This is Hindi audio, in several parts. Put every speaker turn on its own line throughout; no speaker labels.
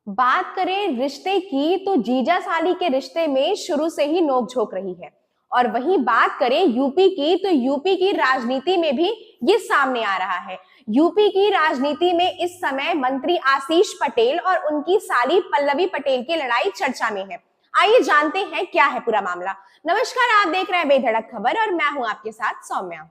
बात करें रिश्ते की तो जीजा साली के रिश्ते में शुरू से ही नोकझोंक रही है। और वहीं बात करें यूपी की तो यूपी की राजनीति में भी ये सामने आ रहा है। यूपी की राजनीति में इस समय मंत्री आशीष पटेल और उनकी साली पल्लवी पटेल की लड़ाई चर्चा में है। आइए जानते हैं क्या है पूरा मामला। नमस्कार, आप देख रहे हैं बेधड़क खबर और मैं हूं आपके साथ सौम्या।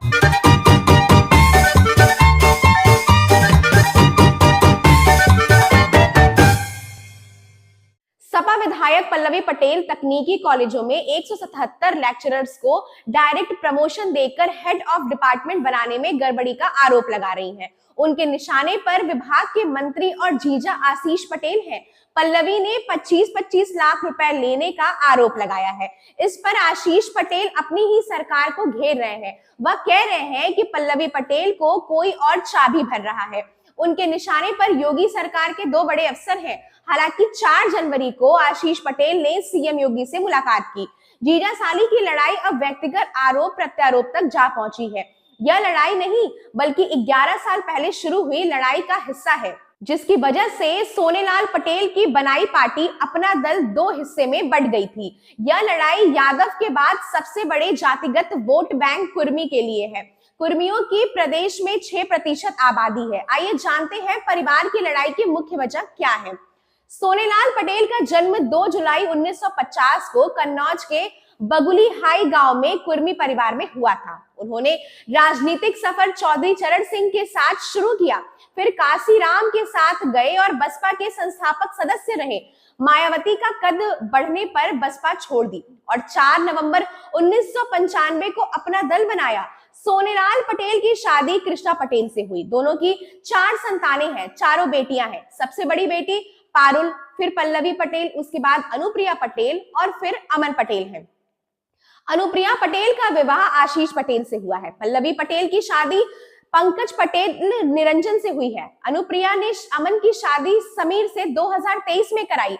सपा विधायक पल्लवी पटेल तकनीकी कॉलेजों में 177 लेक्चरर्स को डायरेक्ट प्रमोशन देकर हेड ऑफ डिपार्टमेंट बनाने में गड़बड़ी का आरोप लगा रही हैं। उनके निशाने पर विभाग के मंत्री और जीजा आशीष पटेल हैं। पल्लवी ने 25-25 लाख रुपए लेने का आरोप लगाया है। इस पर आशीष पटेल अपनी ही सरकार को घेर रहे हैं। वह कह रहे हैं कि पल्लवी पटेल को कोई और चाबी भर रहा है। उनके निशाने पर योगी सरकार के दो बड़े अफसर हैं। हालांकि 4 जनवरी को आशीष पटेल ने सीएम योगी से मुलाकात की। जीजा साली की लड़ाई अब व्यक्तिगत आरोप प्रत्यारोप तक जा पहुंची है। यह लड़ाई नहीं बल्कि 11 साल पहले शुरू हुई लड़ाई का हिस्सा है, जिसकी वजह से सोनेलाल पटेल की बनाई पार्टी अपना दल 2 हिस्से में बंट गई थी। यह लड़ाई यादव के बाद सबसे बड़े जातिगत वोट बैंक कुर्मी के लिए है। कुर्मियों की प्रदेश में 6% आबादी है। आइए जानते हैं परिवार की लड़ाई की मुख्य वजह क्या है। सोनेलाल पटेल का जन्म 2 जुलाई 1950 को कन्नौज के बगुली हाई गांव में कुर्मी परिवार में हुआ था। उन्होंने राजनीतिक सफर चौधरी चरण सिंह के साथ शुरू किया, फिर काशीराम के साथ गए और बसपा के संस्थापक सदस्य रहे। मायावती का कद बढ़ने पर बसपा छोड़ दी और 4 नवंबर 1995 को अपना दल बनाया। सोनेलाल पटेल की शादी कृष्णा पटेल से हुई। दोनों की 4 संतानें हैं, चारों बेटियां हैं। सबसे बड़ी बेटी पारुल, फिर पल्लवी पटेल, उसके बाद अनुप्रिया पटेल और फिर अमन पटेल है। अनुप्रिया पटेल का विवाह आशीष पटेल से हुआ है। पल्लवी पटेल की शादी पंकज पटेल निरंजन से हुई है। अनुप्रिया ने अमन की शादी समीर से 2023 में कराई।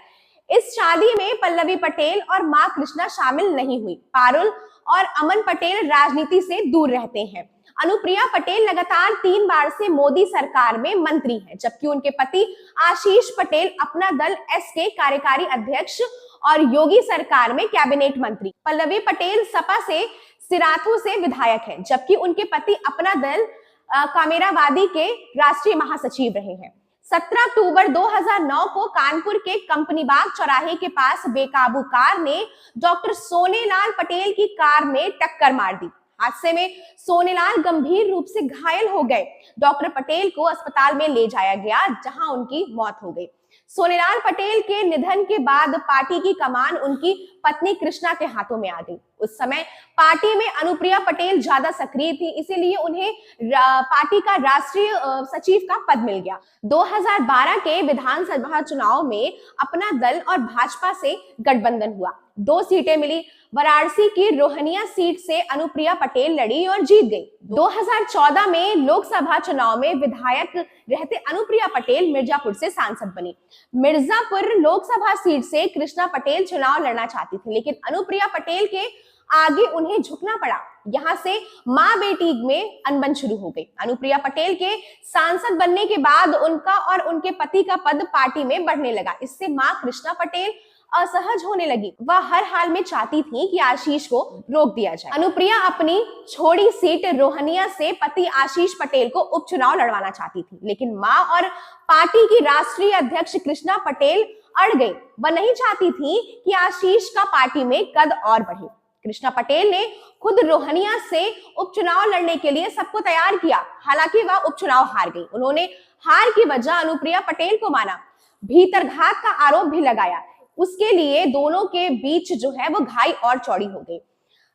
इस शादी में पल्लवी पटेल और मां कृष्णा शामिल नहीं हुई। पारुल और अमन पटेल राजनीति से दूर रहते हैं। अनुप्रिया पटेल लगातार 3 बार से मोदी सरकार में मंत्री हैं, जबकि उनके पति आशीष पटेल अपना दल एस के कार्यकारी अध्यक्ष और योगी सरकार में कैबिनेट मंत्री। पल्लवी पटेल सपा से सिराथू से विधायक हैं, जबकि उनके पति अपना दल कामेरावादी के राष्ट्रीय महासचिव रहे हैं। 17 अक्टूबर 2009 को कानपुर के कंपनी बाग चौराहे के पास बेकाबू कार ने डॉक्टर सोनेलाल पटेल की कार में टक्कर मार दी। हादसे में सोनेलाल गंभीर रूप से घायल हो गए। डॉक्टर पटेल को अस्पताल में ले जाया गया, जहां उनकी मौत हो गई। सोनेलाल पटेल के निधन के बाद पार्टी की कमान उनकी पत्नी कृष्णा के हाथों में आ गई। उस समय पार्टी में अनुप्रिया पटेल ज्यादा सक्रिय थी, इसीलिए उन्हें पार्टी का राष्ट्रीय सचिव का पद मिल गया। 2012 के विधानसभा चुनाव में अपना दल और भाजपा से गठबंधन हुआ। 2 सीटें मिली। वाराणसी की रोहनिया सीट से अनुप्रिया पटेल लड़ी और जीत गई। 2014 में लोकसभा चुनाव में विधायक रहते अनुप्रिया पटेल मिर्जापुर से सांसद बनी। मिर्जापुर लोकसभा सीट से कृष्णा पटेल चुनाव लड़ना चाहती थी, लेकिन अनुप्रिया पटेल के आगे उन्हें झुकना पड़ा। यहाँ से माँ बेटी में अनबन शुरू हो गई। अनुप्रिया पटेल के सांसद बनने के बाद उनका और उनके पति का पद पार्टी में बढ़ने लगा। इससे माँ कृष्णा पटेल असहज होने लगी। वह हर हाल में चाहती थी कि आशीष को रोक दिया जाए। अनुप्रिया अपनी छोड़ी सीट रोहनिया से पति आशीष पटेल को उपचुनाव लड़वाना चाहती थी, लेकिन मां और पार्टी की राष्ट्रीय अध्यक्ष कृष्णा पटेल अड़ गई। वह नहीं चाहती थी कि आशीष का पार्टी में कद और बढ़े। कृष्णा पटेल ने खुद रोहनिया से उपचुनाव लड़ने के लिए सबको तैयार किया। हालांकि वह उपचुनाव हार गई। उन्होंने हार की वजह अनुप्रिया पटेल को माना, भीतरघात का आरोप भी लगाया। उसके लिए दोनों के बीच जो है वो घाई और चौड़ी हो गई।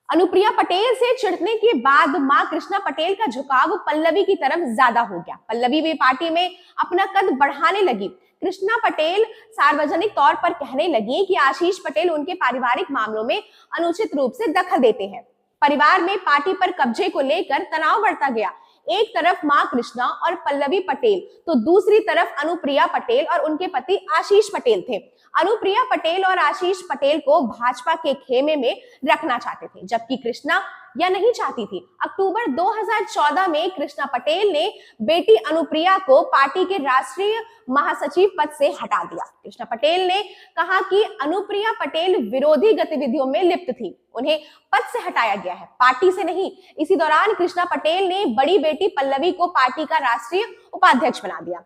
अनुप्रिया पटेल से चिढ़ने के बाद मां कृष्णा पटेल का झुकाव पल्लवी की तरफ ज्यादा हो गया। पल्लवी भी पार्टी में अपना कद बढ़ाने लगी। कृष्णा पटेल सार्वजनिक तौर पर कहने लगी कि आशीष पटेल उनके पारिवारिक मामलों में अनुचित रूप से दखल देते हैं। परिवार में पार्टी पर कब्जे को लेकर तनाव बढ़ता गया। एक तरफ मां कृष्णा और पल्लवी पटेल तो दूसरी तरफ अनुप्रिया पटेल और उनके पति आशीष पटेल थे। अनुप्रिया पटेल और आशीष पटेल को भाजपा के खेमे में रखना चाहते थे, जबकि कृष्णा या नहीं चाहती थी। अक्टूबर 2014 में कृष्णा पटेल ने बेटी अनुप्रिया को पार्टी के राष्ट्रीय महासचिव पद से हटा दिया। कृष्णा पटेल ने कहा कि अनुप्रिया पटेल विरोधी गतिविधियों में लिप्त थी, उन्हें पद से हटाया गया है, पार्टी से नहीं। इसी दौरान कृष्णा पटेल ने बड़ी बेटी पल्लवी को पार्टी का राष्ट्रीय उपाध्यक्ष बना दिया।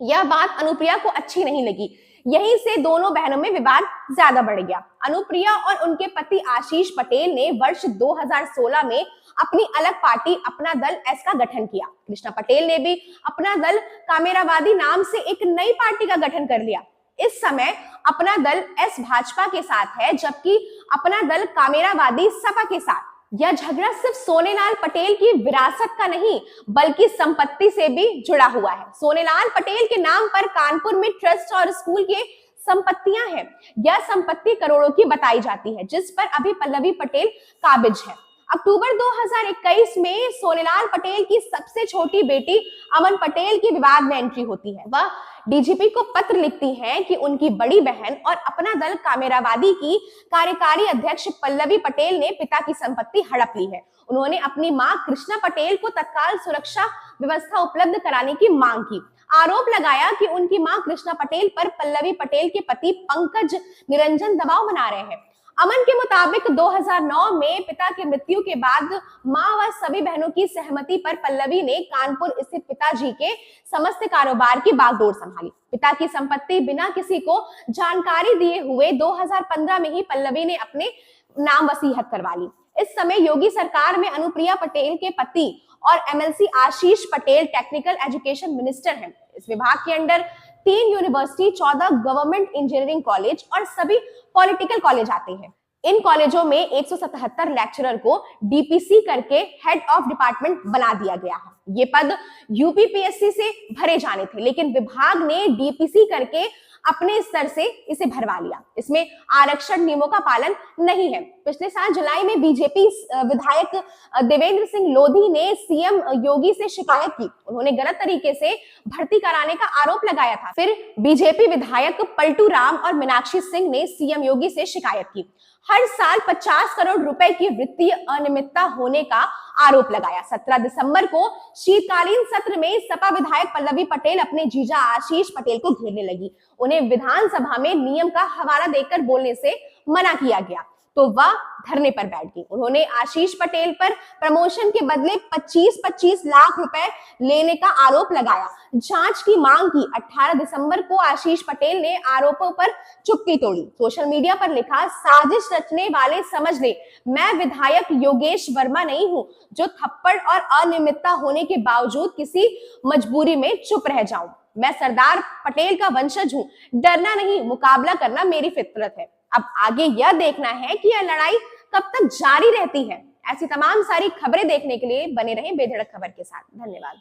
यह बात अनुप्रिया को अच्छी नहीं लगी, यहीं से दोनों बहनों में विवाद ज्यादा बढ़ गया। अनुप्रिया और उनके पति आशीष पटेल ने वर्ष 2016 में अपनी अलग पार्टी अपना दल एस का गठन किया। कृष्णा पटेल ने भी अपना दल कामेरावादी नाम से एक नई पार्टी का गठन कर लिया। इस समय अपना दल एस भाजपा के साथ है, जबकि अपना दल कामेरावादी सपा के साथ। यह झगड़ा सिर्फ सोनेलाल पटेल की विरासत का नहीं बल्कि संपत्ति से भी जुड़ा हुआ है। सोनेलाल पटेल के नाम पर कानपुर में ट्रस्ट और स्कूल के संपत्तियां हैं। यह संपत्ति करोड़ों की बताई जाती है, जिस पर अभी पल्लवी पटेल काबिज है। अक्टूबर 2021 में सोनेलाल पटेल की सबसे छोटी बेटी अमन पटेल की विवाद में एंट्री होती है। वह डीजीपी को पत्र लिखती हैं कि उनकी बड़ी बहन और अपना दल कामेरावादी की कार्यकारी अध्यक्ष पल्लवी पटेल ने पिता की संपत्ति हड़प ली है। उन्होंने अपनी मां कृष्णा पटेल को तत्काल सुरक्षा व्यवस्था उपलब्ध कराने की मांग की। आरोप लगाया कि उनकी मां कृष्णा पटेल पर पल्लवी पटेल के पति पंकज निरंजन दबाव बना रहे हैं। अमन के मुताबिक 2009 में पिता की मृत्यु के बाद मां व सभी बहनों की सहमति पर पल्लवी ने कानपुर स्थित पिताजी के समस्त कारोबार की बागडोर संभाली। पिता की संपत्ति बिना किसी को जानकारी दिए हुए 2015 में ही पल्लवी ने अपने नाम वसीयत करवा ली। इस समय योगी सरकार में अनुप्रिया पटेल के पति और एमएलसी आशीष पटेल टेक्निकल एजुकेशन मिनिस्टर हैं। इस विभाग के under 3 university, 14 government engineering college और सभी पॉलिटिकल कॉलेज आते हैं। इन कॉलेजों में 177 लेक्चरर को डीपीसी करके हेड ऑफ डिपार्टमेंट बना दिया गया है। ये पद यूपीपीएससी से भरे जाने थे, लेकिन विभाग ने डीपीसी करके अपने स्तर से इसे भरवा लिया। इसमें आरक्षण नियमों का पालन नहीं है। पिछले साल जुलाई में बीजेपी विधायक देवेंद्र सिंह लोधी ने सीएम योगी से शिकायत की। उन्होंने गलत तरीके से भर्ती कराने का आरोप लगाया था। फिर बीजेपी विधायक पलटू राम और मीनाक्षी सिंह ने सीएम योगी से शिकायत की। हर साल 50 करोड़ रुपए की वित्तीय अनियमितता होने का आरोप लगाया। 17 दिसंबर को शीतकालीन सत्र में सपा विधायक पल्लवी पटेल अपने जीजा आशीष पटेल को घेरने लगी। उन्हें विधानसभा में नियम का हवाला देकर बोलने से मना किया गया तो वह धरने पर बैठ गई। उन्होंने आशीष पटेल पर प्रमोशन के बदले 25-25 लाख रुपए लेने का आरोप लगाया, जांच की मांग की। 18 दिसंबर को आशीष पटेल ने आरोपों पर चुप्पी तोड़ी। सोशल मीडिया पर लिखा, साजिश रचने वाले समझ ले, मैं विधायक योगेश वर्मा नहीं हूं जो थप्पड़ और अनियमितता होने के बावजूद किसी मजबूरी में चुप रह जाऊं। मैं सरदार पटेल का वंशज हूं, डरना नहीं, मुकाबला करना मेरी फितरत है। अब आगे यह देखना है कि यह लड़ाई कब तक जारी रहती है। ऐसी तमाम सारी खबरें देखने के लिए बने रहें बेधड़क खबर के साथ। धन्यवाद।